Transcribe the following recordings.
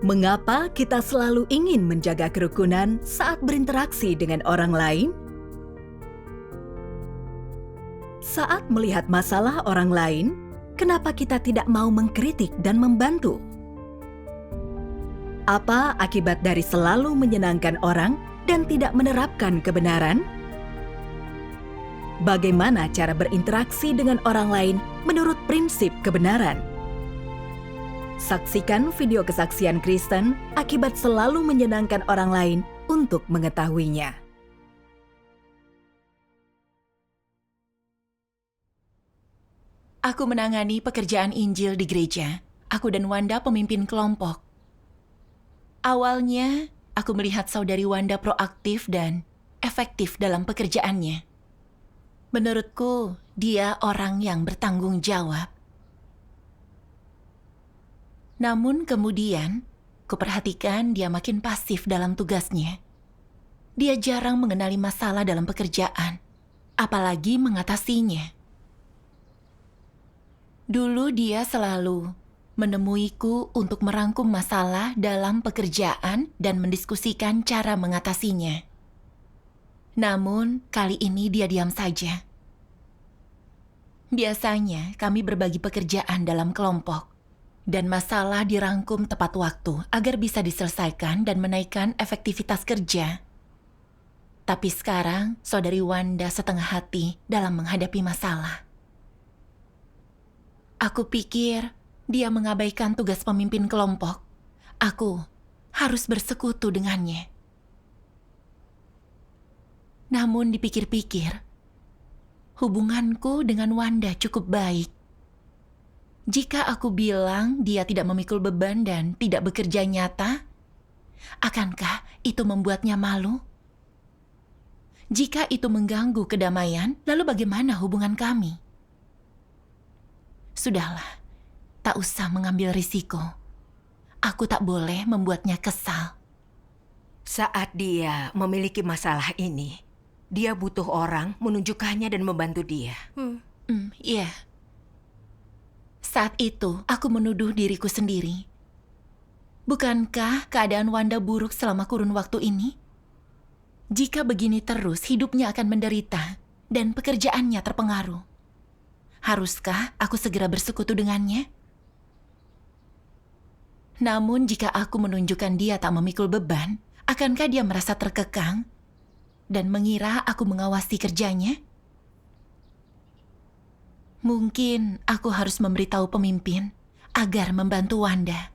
Mengapa kita selalu ingin menjaga kerukunan saat berinteraksi dengan orang lain? Saat melihat masalah orang lain, kenapa kita tidak mau mengkritik dan membantu? Apa akibat dari selalu menyenangkan orang dan tidak menerapkan kebenaran? Bagaimana cara berinteraksi dengan orang lain menurut prinsip kebenaran? Saksikan video kesaksian Kristen akibat selalu menyenangkan orang lain untuk mengetahuinya. Aku menangani pekerjaan Injil di gereja. Aku dan Wanda pemimpin kelompok. Awalnya, aku melihat saudari Wanda proaktif dan efektif dalam pekerjaannya. Menurutku, dia orang yang bertanggung jawab. Namun kemudian, kuperhatikan dia makin pasif dalam tugasnya. Dia jarang mengenali masalah dalam pekerjaan, apalagi mengatasinya. Dulu dia selalu menemuiku untuk merangkum masalah dalam pekerjaan dan mendiskusikan cara mengatasinya. Namun, kali ini dia diam saja. Biasanya, kami berbagi pekerjaan dalam kelompok, dan masalah dirangkum tepat waktu agar bisa diselesaikan dan menaikkan efektivitas kerja. Tapi sekarang, saudari Wanda setengah hati dalam menghadapi masalah. Aku pikir dia mengabaikan tugas pemimpin kelompok. Aku harus bersekutu dengannya. Namun dipikir-pikir, hubunganku dengan Wanda cukup baik. Jika aku bilang dia tidak memikul beban dan tidak bekerja nyata, akankah itu membuatnya malu? Jika itu mengganggu kedamaian, lalu bagaimana hubungan kami? Sudahlah, tak usah mengambil risiko. Aku tak boleh membuatnya kesal. Saat dia memiliki masalah ini, dia butuh orang menunjukkannya dan membantu dia. Iya. Saat itu, aku menuduh diriku sendiri. Bukankah keadaan Wanda buruk selama kurun waktu ini? Jika begini terus, hidupnya akan menderita dan pekerjaannya terpengaruh. Haruskah aku segera bersekutu dengannya? Namun jika aku menunjukkan dia tak memikul beban, akankah dia merasa terkekang dan mengira aku mengawasi kerjanya? Mungkin aku harus memberitahu pemimpin agar membantu Wanda.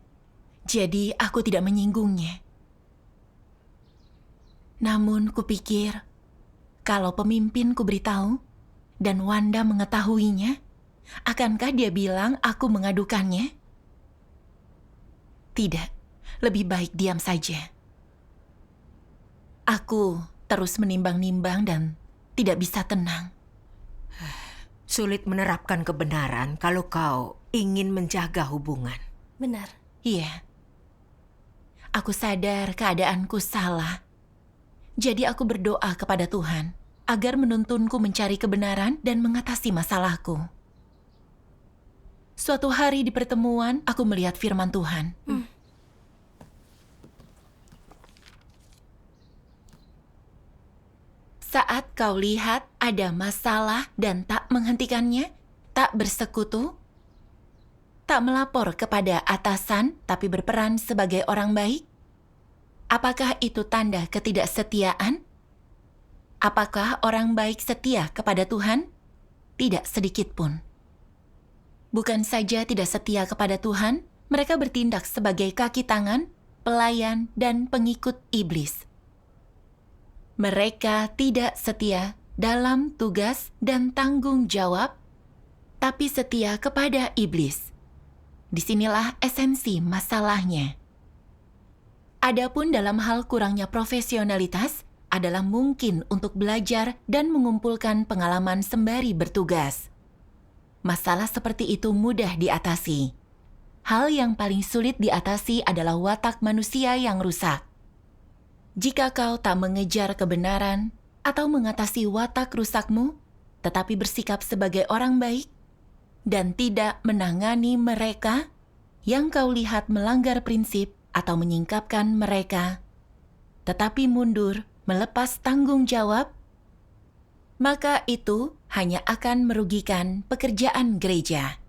Jadi aku tidak menyinggungnya. Namun kupikir, kalau pemimpin kuberitahu dan Wanda mengetahuinya, akankah dia bilang aku mengadukannya? Tidak, lebih baik diam saja. Aku terus menimbang-nimbang dan tidak bisa tenang. Sulit menerapkan kebenaran kalau kau ingin menjaga hubungan. Benar. Iya. Aku sadar keadaanku salah. Jadi aku berdoa kepada Tuhan agar menuntunku mencari kebenaran dan mengatasi masalahku. Suatu hari di pertemuan, aku melihat firman Tuhan. Saat kau lihat ada masalah dan tak menghentikannya, tak bersekutu, tak melapor kepada atasan tapi berperan sebagai orang baik, apakah itu tanda ketidaksetiaan? Apakah orang baik setia kepada Tuhan? Tidak sedikit pun. Bukan saja tidak setia kepada Tuhan, mereka bertindak sebagai kaki tangan, pelayan, dan pengikut iblis. Mereka tidak setia dalam tugas dan tanggung jawab, tapi setia kepada iblis. Disinilah esensi masalahnya. Adapun dalam hal kurangnya profesionalitas adalah mungkin untuk belajar dan mengumpulkan pengalaman sembari bertugas. Masalah seperti itu mudah diatasi. Hal yang paling sulit diatasi adalah watak manusia yang rusak. Jika kau tak mengejar kebenaran atau mengatasi watak rusakmu, tetapi bersikap sebagai orang baik dan tidak menangani mereka yang kau lihat melanggar prinsip, atau menyingkapkan mereka, tetapi mundur melepas tanggung jawab, maka itu hanya akan merugikan pekerjaan gereja.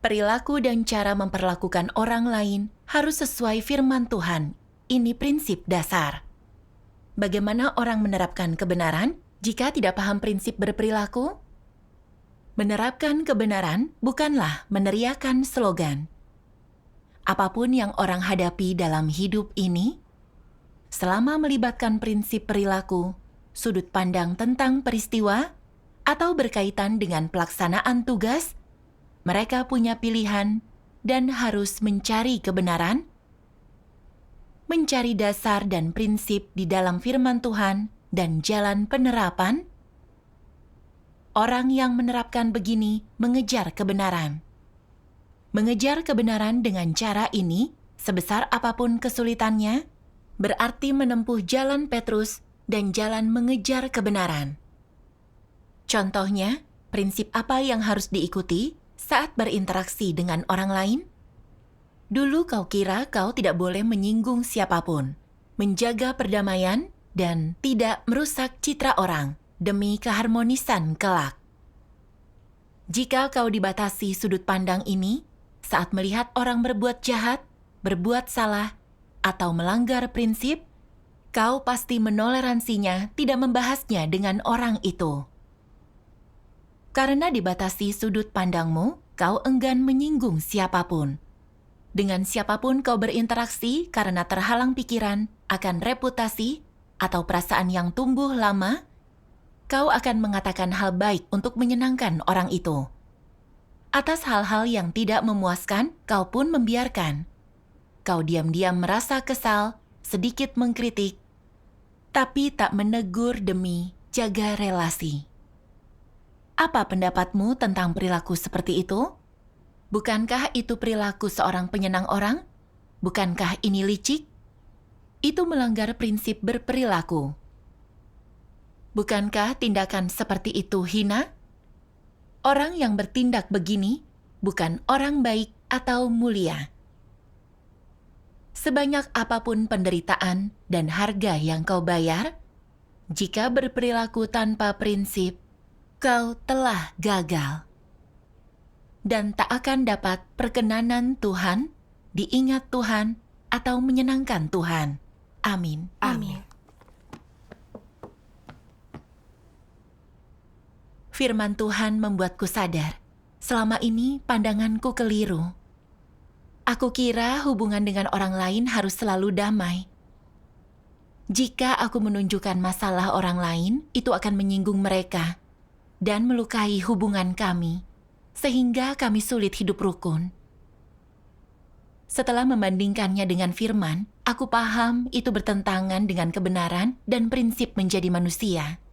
Perilaku dan cara memperlakukan orang lain harus sesuai firman Tuhan. Ini prinsip dasar. Bagaimana orang menerapkan kebenaran jika tidak paham prinsip berperilaku? Menerapkan kebenaran bukanlah meneriakan slogan. Apapun yang orang hadapi dalam hidup ini, selama melibatkan prinsip perilaku, sudut pandang tentang peristiwa, atau berkaitan dengan pelaksanaan tugas, mereka punya pilihan dan harus mencari kebenaran, mencari dasar dan prinsip di dalam firman Tuhan dan jalan penerapan. Orang yang menerapkan begini mengejar kebenaran. Mengejar kebenaran dengan cara ini, sebesar apapun kesulitannya, berarti menempuh jalan Petrus dan jalan mengejar kebenaran. Contohnya, prinsip apa yang harus diikuti saat berinteraksi dengan orang lain? Dulu kau kira kau tidak boleh menyinggung siapapun, menjaga perdamaian, dan tidak merusak citra orang demi keharmonisan kelak. Jika kau dibatasi sudut pandang ini, saat melihat orang berbuat jahat, berbuat salah, atau melanggar prinsip, kau pasti menoleransinya, tidak membahasnya dengan orang itu. Karena dibatasi sudut pandangmu, kau enggan menyinggung siapapun. Dengan siapapun kau berinteraksi karena terhalang pikiran akan reputasi atau perasaan yang tumbuh lama, kau akan mengatakan hal baik untuk menyenangkan orang itu. Atas hal-hal yang tidak memuaskan, kau pun membiarkan. Kau diam-diam merasa kesal, sedikit mengkritik, tapi tak menegur demi jaga relasi. Apa pendapatmu tentang perilaku seperti itu? Bukankah itu perilaku seorang penyenang orang? Bukankah ini licik? Itu melanggar prinsip berperilaku. Bukankah tindakan seperti itu hina? Orang yang bertindak begini bukan orang baik atau mulia. Sebanyak apapun penderitaan dan harga yang kau bayar, jika berperilaku tanpa prinsip, kau telah gagal. Dan tak akan dapat perkenanan Tuhan, diingat Tuhan, atau menyenangkan Tuhan. Amin. Amin. Firman Tuhan membuatku sadar, selama ini pandanganku keliru. Aku kira hubungan dengan orang lain harus selalu damai. Jika aku menunjukkan masalah orang lain, itu akan menyinggung mereka dan melukai hubungan kami, sehingga kami sulit hidup rukun. Setelah membandingkannya dengan firman, aku paham itu bertentangan dengan kebenaran dan prinsip menjadi manusia.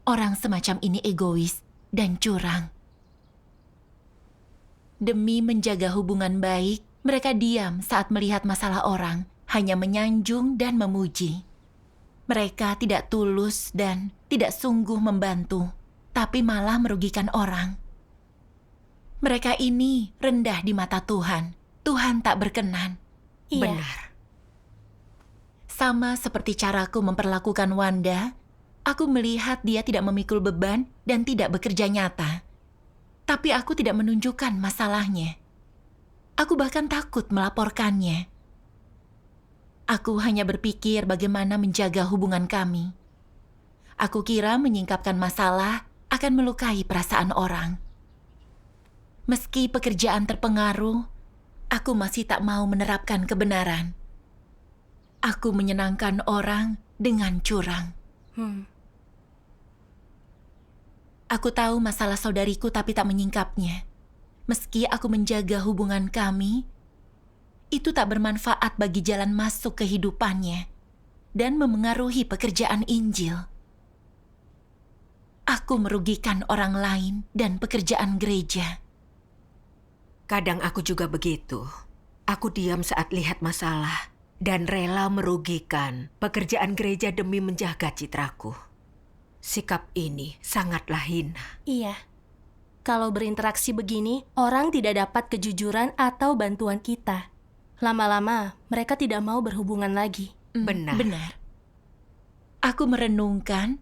Orang semacam ini egois dan curang. Demi menjaga hubungan baik, mereka diam saat melihat masalah orang, hanya menyanjung dan memuji. Mereka tidak tulus dan tidak sungguh membantu, tapi malah merugikan orang. Mereka ini rendah di mata Tuhan. Tuhan tak berkenan. Iya. Benar. Sama seperti caraku memperlakukan Wanda, aku melihat dia tidak memikul beban dan tidak bekerja nyata. Tapi aku tidak menunjukkan masalahnya. Aku bahkan takut melaporkannya. Aku hanya berpikir bagaimana menjaga hubungan kami. Aku kira menyingkapkan masalah akan melukai perasaan orang. Meski pekerjaan terpengaruh, aku masih tak mau menerapkan kebenaran. Aku menyenangkan orang dengan curang. Aku tahu masalah saudariku tapi tak menyingkapnya. Meski aku menjaga hubungan kami, itu tak bermanfaat bagi jalan masuk kehidupannya dan memengaruhi pekerjaan Injil. Aku merugikan orang lain dan pekerjaan gereja. Kadang aku juga begitu. Aku diam saat lihat masalah dan rela merugikan pekerjaan gereja demi menjaga citraku. Sikap ini sangatlah hina. Iya. Kalau berinteraksi begini, orang tidak dapat kejujuran atau bantuan kita. Lama-lama, mereka tidak mau berhubungan lagi. Benar. Benar. Aku merenungkan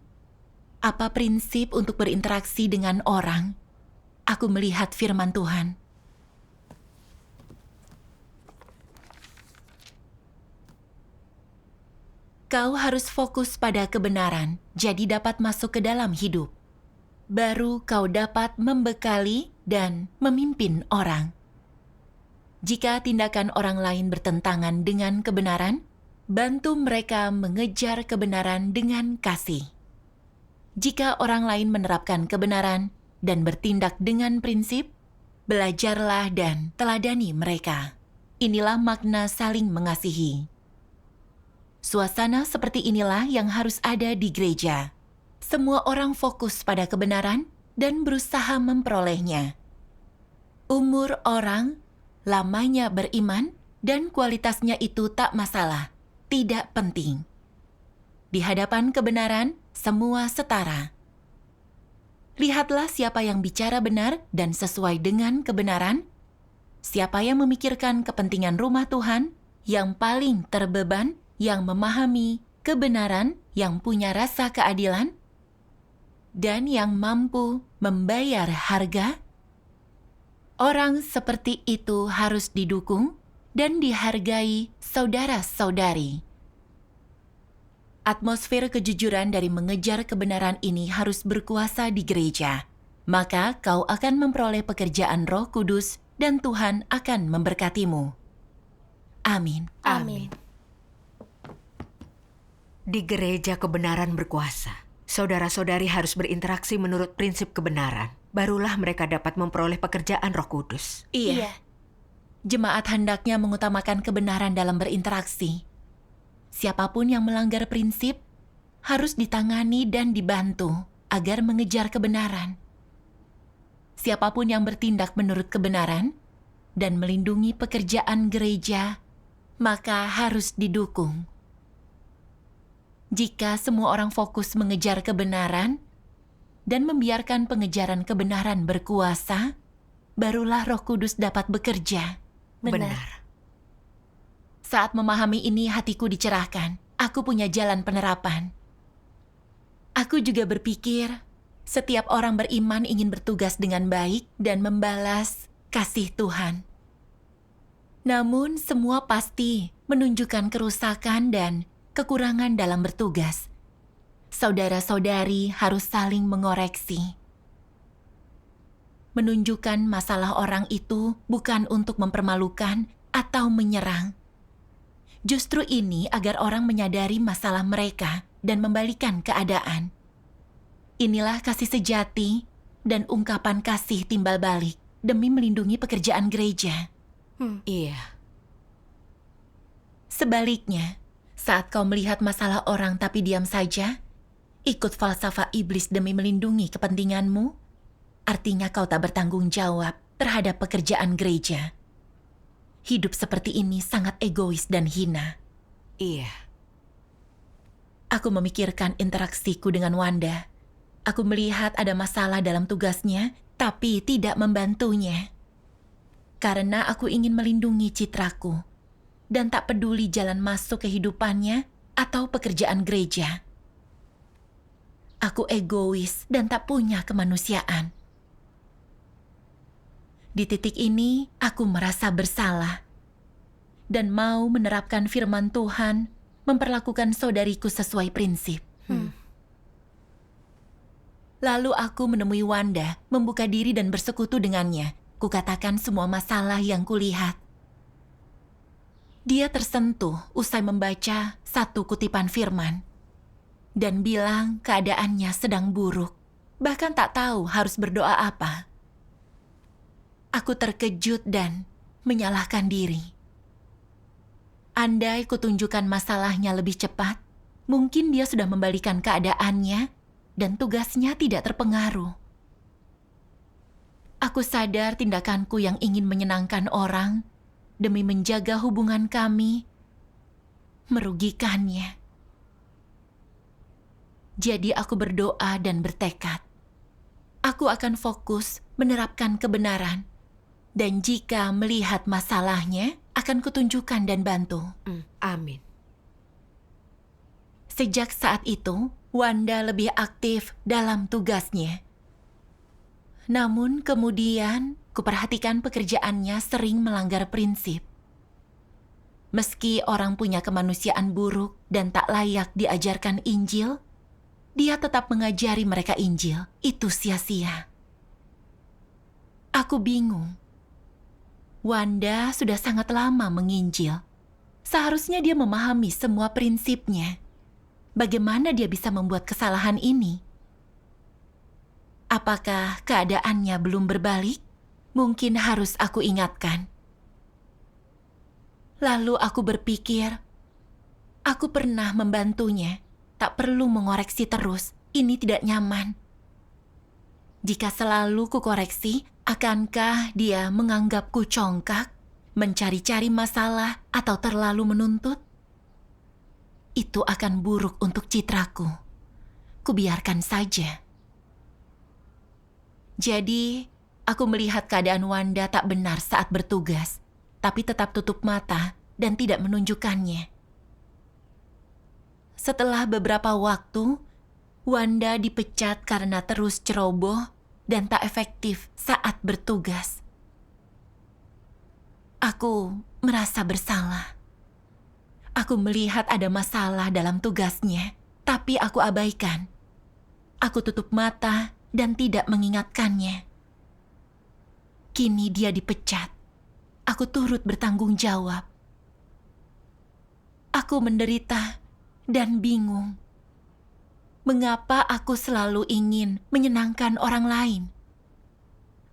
apa prinsip untuk berinteraksi dengan orang. Aku melihat firman Tuhan. Kau harus fokus pada kebenaran, jadi dapat masuk ke dalam hidup. Baru kau dapat membekali dan memimpin orang. Jika tindakan orang lain bertentangan dengan kebenaran, bantu mereka mengejar kebenaran dengan kasih. Jika orang lain menerapkan kebenaran dan bertindak dengan prinsip, belajarlah dan teladani mereka. Inilah makna saling mengasihi. Suasana seperti inilah yang harus ada di gereja. Semua orang fokus pada kebenaran dan berusaha memperolehnya. Umur orang, lamanya beriman, dan kualitasnya itu tak masalah, tidak penting. Di hadapan kebenaran, semua setara. Lihatlah siapa yang bicara benar dan sesuai dengan kebenaran, siapa yang memikirkan kepentingan rumah Tuhan, yang paling terbeban, yang memahami kebenaran, yang punya rasa keadilan, dan yang mampu membayar harga. Orang seperti itu harus didukung dan dihargai saudara-saudari. Atmosfer kejujuran dari mengejar kebenaran ini harus berkuasa di gereja. Maka kau akan memperoleh pekerjaan Roh Kudus dan Tuhan akan memberkatimu. Amin. Amin. Di gereja kebenaran berkuasa. Saudara-saudari harus berinteraksi menurut prinsip kebenaran. Barulah mereka dapat memperoleh pekerjaan Roh Kudus. Iya. Jemaat hendaknya mengutamakan kebenaran dalam berinteraksi. Siapapun yang melanggar prinsip harus ditangani dan dibantu agar mengejar kebenaran. Siapapun yang bertindak menurut kebenaran dan melindungi pekerjaan gereja, maka harus didukung. Jika semua orang fokus mengejar kebenaran dan membiarkan pengejaran kebenaran berkuasa, barulah Roh Kudus dapat bekerja. Benar. Saat memahami ini, hatiku dicerahkan. Aku punya jalan penerapan. Aku juga berpikir, setiap orang beriman ingin bertugas dengan baik dan membalas kasih Tuhan. Namun, semua pasti menunjukkan kerusakan dan kekurangan dalam bertugas. Saudara-saudari harus saling mengoreksi. Menunjukkan masalah orang itu bukan untuk mempermalukan atau menyerang. Justru ini agar orang menyadari masalah mereka dan membalikan keadaan. Inilah kasih sejati dan ungkapan kasih timbal balik demi melindungi pekerjaan gereja. Iya. Sebaliknya, saat kau melihat masalah orang tapi diam saja, ikut falsafah iblis demi melindungi kepentinganmu, artinya kau tak bertanggung jawab terhadap pekerjaan gereja. Hidup seperti ini sangat egois dan hina. Iya. Aku memikirkan interaksiku dengan Wanda. Aku melihat ada masalah dalam tugasnya, tapi tidak membantunya. Karena aku ingin melindungi citraku dan tak peduli jalan masuk kehidupannya atau pekerjaan gereja. Aku egois dan tak punya kemanusiaan. Di titik ini, aku merasa bersalah dan mau menerapkan firman Tuhan, memperlakukan saudariku sesuai prinsip. Lalu aku menemui Wanda, membuka diri dan bersekutu dengannya. Kukatakan semua masalah yang kulihat. Dia tersentuh usai membaca satu kutipan firman dan bilang keadaannya sedang buruk, bahkan tak tahu harus berdoa apa. Aku terkejut dan menyalahkan diri. Andai kutunjukkan masalahnya lebih cepat, mungkin dia sudah membalikan keadaannya dan tugasnya tidak terpengaruh. Aku sadar tindakanku yang ingin menyenangkan orang demi menjaga hubungan kami merugikannya. Jadi aku berdoa dan bertekad. Aku akan fokus menerapkan kebenaran. Dan jika melihat masalahnya, akan kutunjukkan dan bantu. Amin. Sejak saat itu, Wanda lebih aktif dalam tugasnya. Namun kemudian, kuperhatikan pekerjaannya sering melanggar prinsip. Meski orang punya kemanusiaan buruk dan tak layak diajarkan Injil, dia tetap mengajari mereka Injil. Itu sia-sia. Aku bingung. Wanda sudah sangat lama menginjil. Seharusnya dia memahami semua prinsipnya. Bagaimana dia bisa membuat kesalahan ini? Apakah keadaannya belum berbalik? Mungkin harus aku ingatkan. Lalu aku berpikir, aku pernah membantunya. Tak perlu mengoreksi terus, ini tidak nyaman. Jika selalu kukoreksi, akankah dia menganggapku congkak, mencari-cari masalah, atau terlalu menuntut? Itu akan buruk untuk citraku. Kubiarkan saja. Jadi, aku melihat keadaan Wanda tak benar saat bertugas, tapi tetap tutup mata dan tidak menunjukkannya. Setelah beberapa waktu, Wanda dipecat karena terus ceroboh dan tak efektif saat bertugas. Aku merasa bersalah. Aku melihat ada masalah dalam tugasnya, tapi aku abaikan. Aku tutup mata dan tidak mengingatkannya. Kini dia dipecat. Aku turut bertanggung jawab. Aku menderita dan bingung. Mengapa aku selalu ingin menyenangkan orang lain?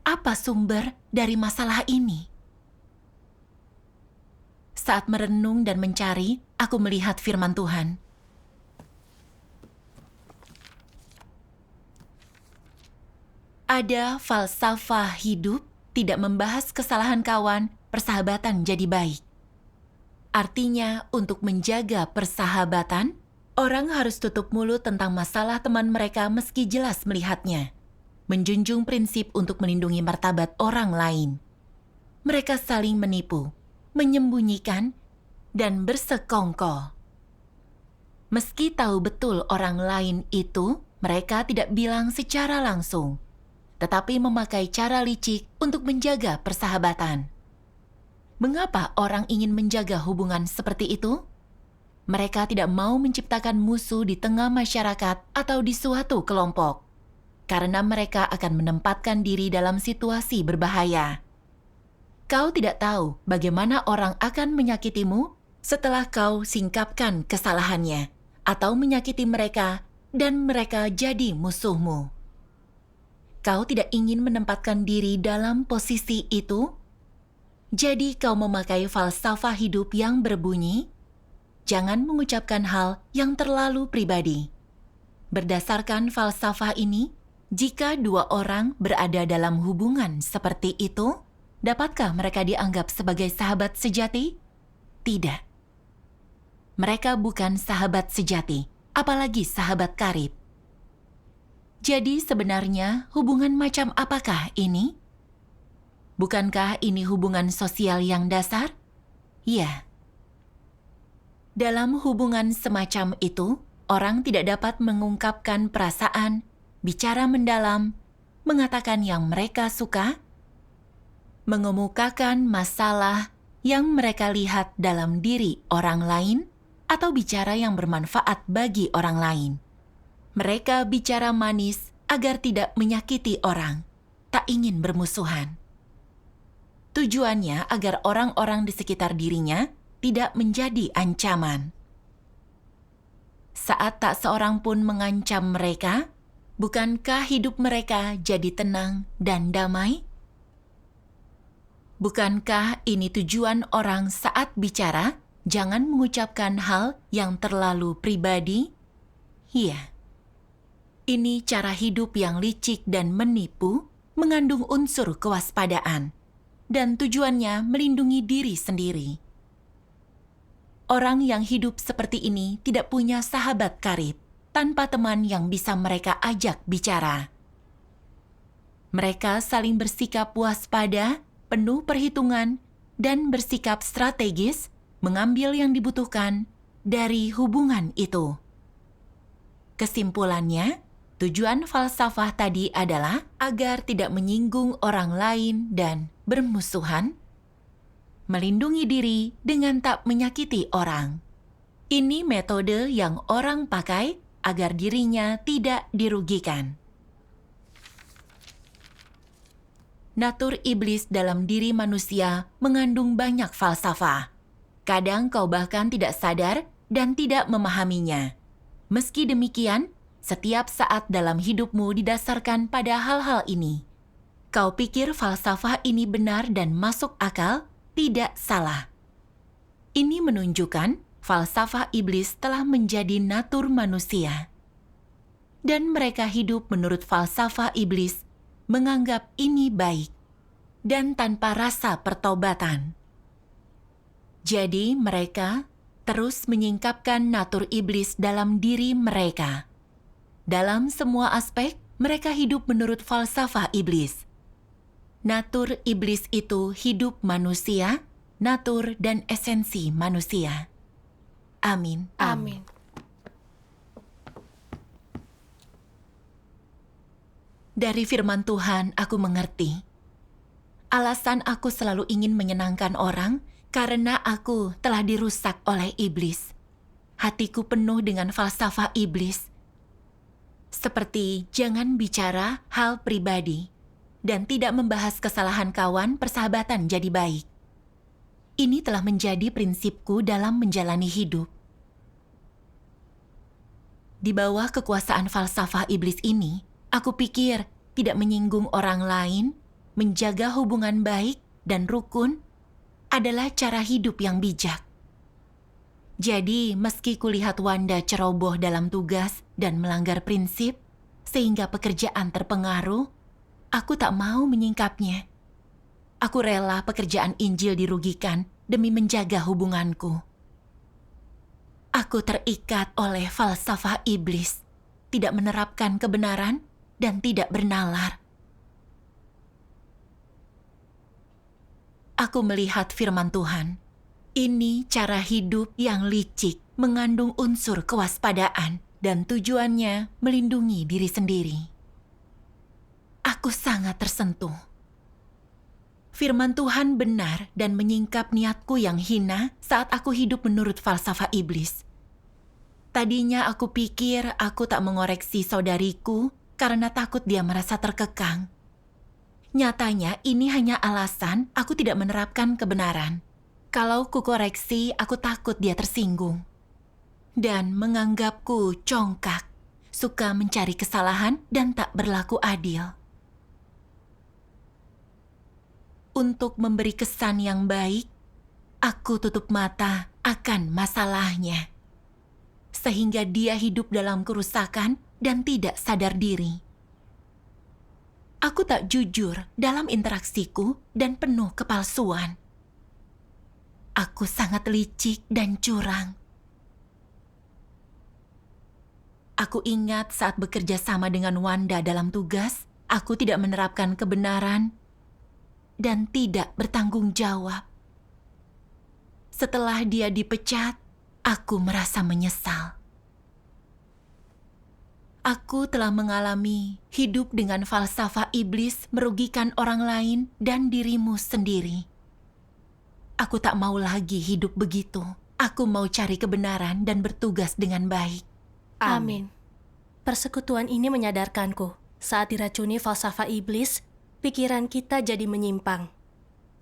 Apa sumber dari masalah ini? Saat merenung dan mencari, aku melihat firman Tuhan. Ada falsafah hidup tidak membahas kesalahan kawan, persahabatan jadi baik. Artinya, untuk menjaga persahabatan, orang harus tutup mulut tentang masalah teman mereka meski jelas melihatnya. Menjunjung prinsip untuk melindungi martabat orang lain. Mereka saling menipu, menyembunyikan, dan bersekongkol. Meski tahu betul orang lain itu, mereka tidak bilang secara langsung, tetapi memakai cara licik untuk menjaga persahabatan. Mengapa orang ingin menjaga hubungan seperti itu? Mereka tidak mau menciptakan musuh di tengah masyarakat atau di suatu kelompok, karena mereka akan menempatkan diri dalam situasi berbahaya. Kau tidak tahu bagaimana orang akan menyakitimu setelah kau singkapkan kesalahannya, atau menyakiti mereka dan mereka jadi musuhmu. Kau tidak ingin menempatkan diri dalam posisi itu? Jadi kau memakai falsafah hidup yang berbunyi, jangan mengucapkan hal yang terlalu pribadi. Berdasarkan falsafah ini, jika dua orang berada dalam hubungan seperti itu, dapatkah mereka dianggap sebagai sahabat sejati? Tidak. Mereka bukan sahabat sejati, apalagi sahabat karib. Jadi sebenarnya hubungan macam apakah ini? Bukankah ini hubungan sosial yang dasar? Ya. Dalam hubungan semacam itu, orang tidak dapat mengungkapkan perasaan, bicara mendalam, mengatakan yang mereka suka, mengemukakan masalah yang mereka lihat dalam diri orang lain, atau bicara yang bermanfaat bagi orang lain. Mereka bicara manis agar tidak menyakiti orang, tak ingin bermusuhan. Tujuannya agar orang-orang di sekitar dirinya tidak menjadi ancaman. Saat tak seorang pun mengancam mereka, bukankah hidup mereka jadi tenang dan damai? Bukankah ini tujuan orang saat bicara? Jangan mengucapkan hal yang terlalu pribadi? Iya. Ini cara hidup yang licik dan menipu, mengandung unsur kewaspadaan, dan tujuannya melindungi diri sendiri. Orang yang hidup seperti ini tidak punya sahabat karib, tanpa teman yang bisa mereka ajak bicara. Mereka saling bersikap waspada, penuh perhitungan, dan bersikap strategis mengambil yang dibutuhkan dari hubungan itu. Kesimpulannya, tujuan falsafah tadi adalah agar tidak menyinggung orang lain dan bermusuhan, melindungi diri dengan tak menyakiti orang. Ini metode yang orang pakai agar dirinya tidak dirugikan. Natur iblis dalam diri manusia mengandung banyak falsafah. Kadang kau bahkan tidak sadar dan tidak memahaminya. Meski demikian, setiap saat dalam hidupmu didasarkan pada hal-hal ini. Kau pikir falsafah ini benar dan masuk akal? Tidak salah. Ini menunjukkan falsafah iblis telah menjadi natur manusia. Dan mereka hidup menurut falsafah iblis, menganggap ini baik, dan tanpa rasa pertobatan. Jadi mereka terus menyingkapkan natur iblis dalam diri mereka. Dalam semua aspek, mereka hidup menurut falsafah iblis. Natur iblis itu hidup manusia, natur dan esensi manusia. Amin. Amin. Dari firman Tuhan aku mengerti. Alasan aku selalu ingin menyenangkan orang karena aku telah dirusak oleh iblis. Hatiku penuh dengan falsafah iblis. Seperti jangan bicara hal pribadi dan tidak membahas kesalahan kawan, persahabatan jadi baik. Ini telah menjadi prinsipku dalam menjalani hidup. Di bawah kekuasaan falsafah iblis ini, aku pikir tidak menyinggung orang lain, menjaga hubungan baik dan rukun adalah cara hidup yang bijak. Jadi, meski kulihat Wanda ceroboh dalam tugas dan melanggar prinsip, sehingga pekerjaan terpengaruh, aku tak mau menyingkapnya. Aku rela pekerjaan Injil dirugikan demi menjaga hubunganku. Aku terikat oleh falsafah iblis, tidak menerapkan kebenaran dan tidak bernalar. Aku melihat firman Tuhan. Ini cara hidup yang licik, mengandung unsur kewaspadaan dan tujuannya melindungi diri sendiri. Aku sangat tersentuh. Firman Tuhan benar dan menyingkap niatku yang hina saat aku hidup menurut falsafah iblis. Tadinya aku pikir aku tak mengoreksi saudariku karena takut dia merasa terkekang. Nyatanya ini hanya alasan aku tidak menerapkan kebenaran. Kalau kukoreksi, aku takut dia tersinggung. Dan menganggapku congkak, suka mencari kesalahan dan tak berlaku adil. Untuk memberi kesan yang baik, aku tutup mata akan masalahnya. Sehingga dia hidup dalam kerusakan dan tidak sadar diri. Aku tak jujur dalam interaksiku dan penuh kepalsuan. Aku sangat licik dan curang. Aku ingat saat bekerja sama dengan Wanda dalam tugas, aku tidak menerapkan kebenaran dan tidak bertanggung jawab. Setelah dia dipecat, aku merasa menyesal. Aku telah mengalami hidup dengan falsafah iblis merugikan orang lain dan dirimu sendiri. Aku tak mau lagi hidup begitu. Aku mau cari kebenaran dan bertugas dengan baik. Amin. Persekutuan ini menyadarkanku, saat diracuni falsafah iblis, pikiran kita jadi menyimpang.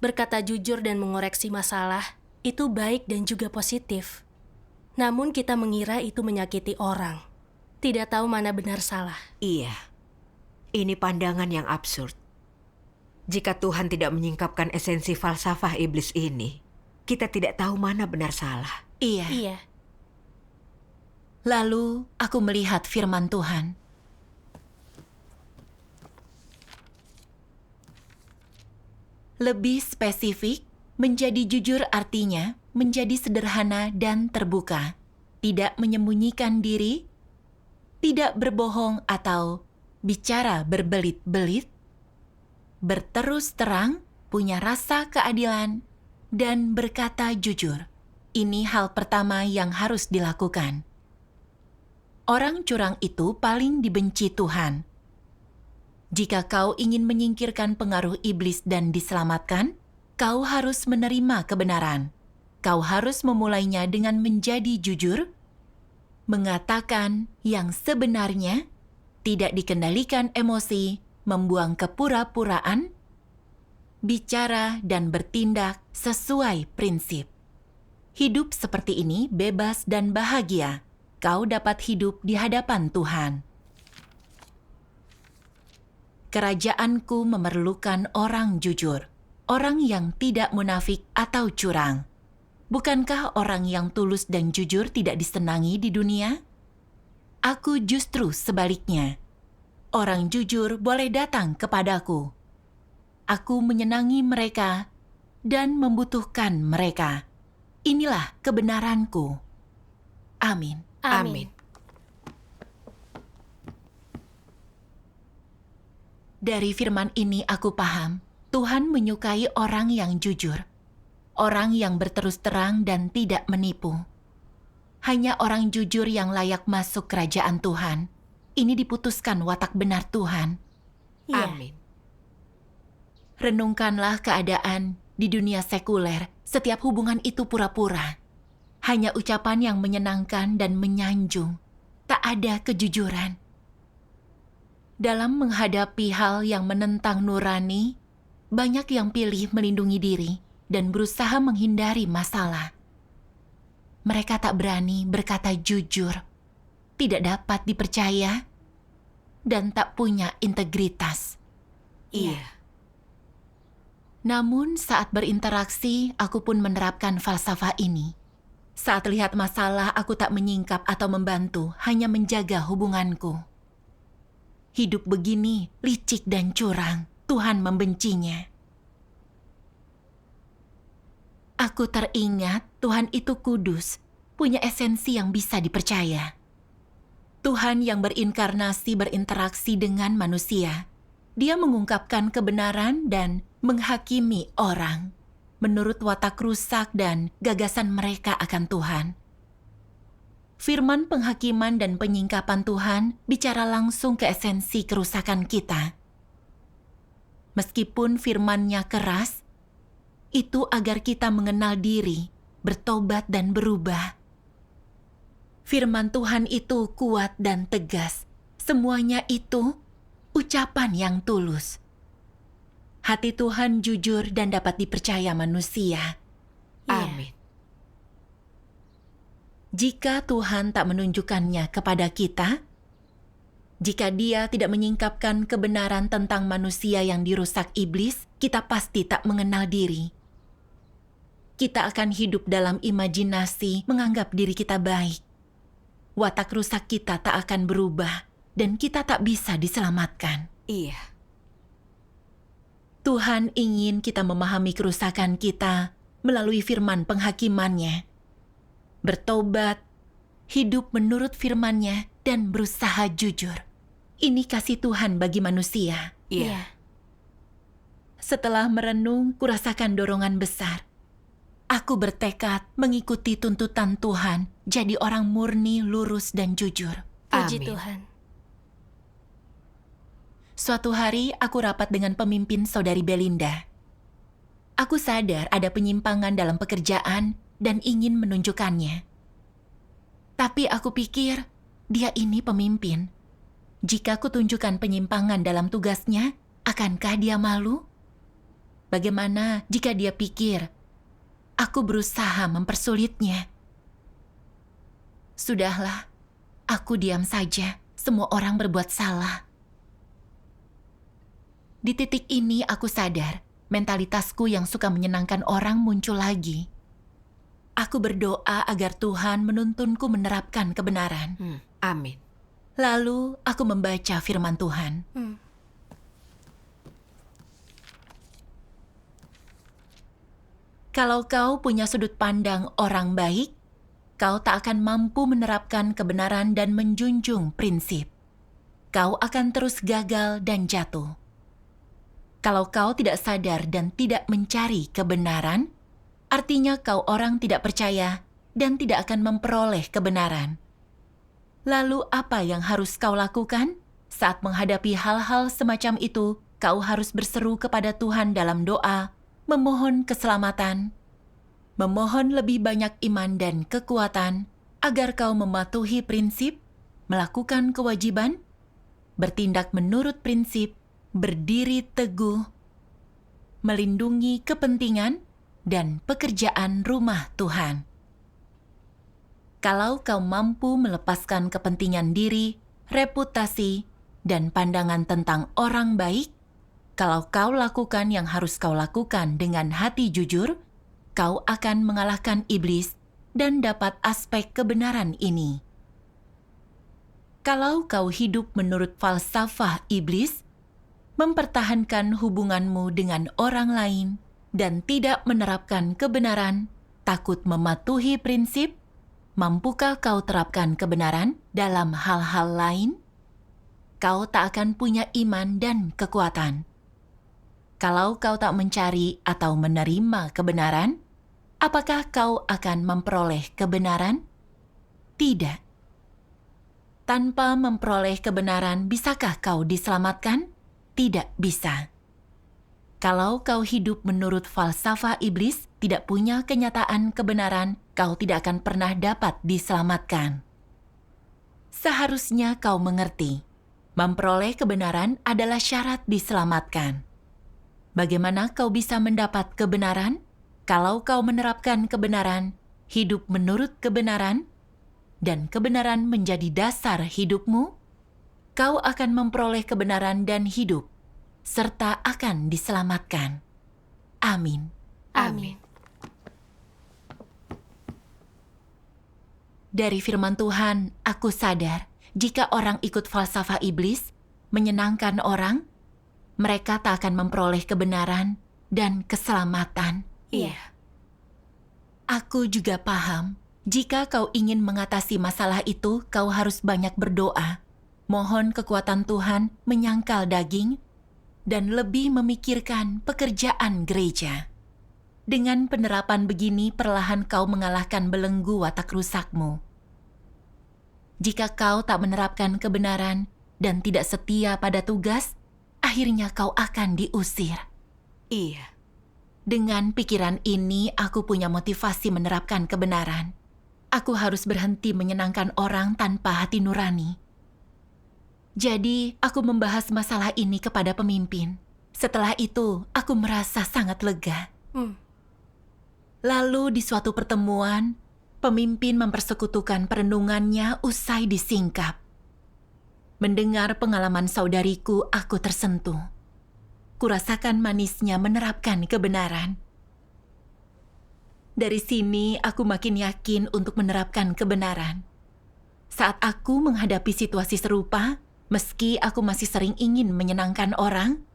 Berkata jujur dan mengoreksi masalah, itu baik dan juga positif. Namun kita mengira itu menyakiti orang. Tidak tahu mana benar salah. Iya, ini pandangan yang absurd. Jika Tuhan tidak menyingkapkan esensi falsafah iblis ini, kita tidak tahu mana benar salah. Iya. Lalu aku melihat firman Tuhan. Lebih spesifik, menjadi jujur artinya menjadi sederhana dan terbuka, tidak menyembunyikan diri, tidak berbohong atau bicara berbelit-belit, berterus terang, punya rasa keadilan, dan berkata jujur. Ini hal pertama yang harus dilakukan. Orang curang itu paling dibenci Tuhan. Jika kau ingin menyingkirkan pengaruh iblis dan diselamatkan, kau harus menerima kebenaran. Kau harus memulainya dengan menjadi jujur, mengatakan yang sebenarnya, tidak dikendalikan emosi, membuang kepura-puraan, bicara dan bertindak sesuai prinsip. Hidup seperti ini bebas dan bahagia. Kau dapat hidup di hadapan Tuhan. Kerajaanku memerlukan orang jujur, orang yang tidak munafik atau curang. Bukankah orang yang tulus dan jujur tidak disenangi di dunia? Aku justru sebaliknya. Orang jujur boleh datang kepadaku. Aku menyenangi mereka dan membutuhkan mereka. Inilah kebenaranku. Amin. Amin. Dari firman ini aku paham, Tuhan menyukai orang yang jujur, orang yang berterus terang dan tidak menipu. Hanya orang jujur yang layak masuk kerajaan Tuhan. Ini diputuskan watak benar Tuhan. Iya. Amin. Renungkanlah keadaan di dunia sekuler, setiap hubungan itu pura-pura. Hanya ucapan yang menyenangkan dan menyanjung, tak ada kejujuran. Dalam menghadapi hal yang menentang nurani, banyak yang pilih melindungi diri dan berusaha menghindari masalah. Mereka tak berani berkata jujur, tidak dapat dipercaya, dan tak punya integritas. Iya. Namun saat berinteraksi, aku pun menerapkan falsafah ini. Saat lihat masalah, aku tak menyingkap atau membantu, hanya menjaga hubunganku. Hidup begini, licik dan curang, Tuhan membencinya. Aku teringat Tuhan itu kudus, punya esensi yang bisa dipercaya. Tuhan yang berinkarnasi berinteraksi dengan manusia. Dia mengungkapkan kebenaran dan menghakimi orang menurut watak rusak dan gagasan mereka akan Tuhan. Firman penghakiman dan penyingkapan Tuhan bicara langsung ke esensi kerusakan kita. Meskipun firman-Nya keras, itu agar kita mengenal diri, bertobat dan berubah. Firman Tuhan itu kuat dan tegas. Semuanya itu ucapan yang tulus. Hati Tuhan jujur dan dapat dipercaya manusia. Iya. Amin. Jika Tuhan tak menunjukkannya kepada kita, jika Dia tidak menyingkapkan kebenaran tentang manusia yang dirusak iblis, kita pasti tak mengenal diri. Kita akan hidup dalam imajinasi menganggap diri kita baik. Watak rusak kita tak akan berubah dan kita tak bisa diselamatkan. Iya. Tuhan ingin kita memahami kerusakan kita melalui firman penghakiman-Nya. Bertobat, hidup menurut firman-Nya, dan berusaha jujur. Ini kasih Tuhan bagi manusia. Iya. Setelah merenung, kurasakan dorongan besar. Aku bertekad mengikuti tuntutan Tuhan, jadi orang murni, lurus, dan jujur. Puji Amin. Tuhan. Suatu hari, aku rapat dengan pemimpin saudari Belinda. Aku sadar ada penyimpangan dalam pekerjaan dan ingin menunjukkannya. Tapi aku pikir, dia ini pemimpin. Jika aku tunjukkan penyimpangan dalam tugasnya, akankah dia malu? Bagaimana jika dia pikir, aku berusaha mempersulitnya? Sudahlah, aku diam saja. Semua orang berbuat salah. Di titik ini aku sadar, mentalitasku yang suka menyenangkan orang muncul lagi. Aku berdoa agar Tuhan menuntunku menerapkan kebenaran. Amin. Lalu aku membaca firman Tuhan. Kalau kau punya sudut pandang orang baik, kau tak akan mampu menerapkan kebenaran dan menjunjung prinsip. Kau akan terus gagal dan jatuh. Kalau kau tidak sadar dan tidak mencari kebenaran, artinya kau orang tidak percaya dan tidak akan memperoleh kebenaran. Lalu apa yang harus kau lakukan? Saat menghadapi hal-hal semacam itu, kau harus berseru kepada Tuhan dalam doa, memohon keselamatan, memohon lebih banyak iman dan kekuatan, agar kau mematuhi prinsip, melakukan kewajiban, bertindak menurut prinsip, berdiri teguh, melindungi kepentingan dan pekerjaan rumah Tuhan. Kalau kau mampu melepaskan kepentingan diri, reputasi, dan pandangan tentang orang baik, kalau kau lakukan yang harus kau lakukan dengan hati jujur, kau akan mengalahkan iblis dan dapat aspek kebenaran ini. Kalau kau hidup menurut falsafah iblis, mempertahankan hubunganmu dengan orang lain, dan tidak menerapkan kebenaran, takut mematuhi prinsip, mampukah kau terapkan kebenaran dalam hal-hal lain? Kau tak akan punya iman dan kekuatan. Kalau kau tak mencari atau menerima kebenaran, apakah kau akan memperoleh kebenaran? Tidak. Tanpa memperoleh kebenaran, bisakah kau diselamatkan? Tidak bisa. Kalau kau hidup menurut falsafah iblis, tidak punya kenyataan kebenaran, kau tidak akan pernah dapat diselamatkan. Seharusnya kau mengerti, memperoleh kebenaran adalah syarat diselamatkan. Bagaimana kau bisa mendapat kebenaran? Kalau kau menerapkan kebenaran, hidup menurut kebenaran, dan kebenaran menjadi dasar hidupmu, kau akan memperoleh kebenaran dan hidup, serta akan diselamatkan. Amin. Amin. Dari firman Tuhan, aku sadar jika orang ikut falsafah iblis, menyenangkan orang, mereka tak akan memperoleh kebenaran dan keselamatan. Iya. Aku juga paham, jika kau ingin mengatasi masalah itu, kau harus banyak berdoa, mohon kekuatan Tuhan menyangkal daging, dan lebih memikirkan pekerjaan gereja. Dengan penerapan begini, perlahan kau mengalahkan belenggu watak rusakmu. Jika kau tak menerapkan kebenaran dan tidak setia pada tugas, akhirnya kau akan diusir. Iya. Dengan pikiran ini, aku punya motivasi menerapkan kebenaran. Aku harus berhenti menyenangkan orang tanpa hati nurani. Jadi, aku membahas masalah ini kepada pemimpin. Setelah itu, aku merasa sangat lega. Lalu di suatu pertemuan, pemimpin mempersekutukan perenungannya usai disingkap. Mendengar pengalaman saudariku, aku tersentuh. Kurasakan manisnya menerapkan kebenaran. Dari sini, aku makin yakin untuk menerapkan kebenaran. Saat aku menghadapi situasi serupa, meski aku masih sering ingin menyenangkan orang,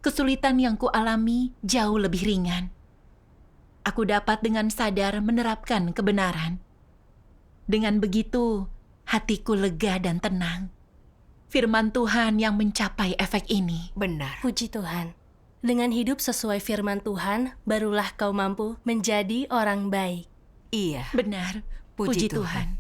kesulitan yang kualami jauh lebih ringan. Aku dapat dengan sadar menerapkan kebenaran. Dengan begitu, hatiku lega dan tenang. Firman Tuhan yang mencapai efek ini. Benar. Puji Tuhan. Dengan hidup sesuai firman Tuhan, barulah kau mampu menjadi orang baik. Iya. Benar, puji Tuhan.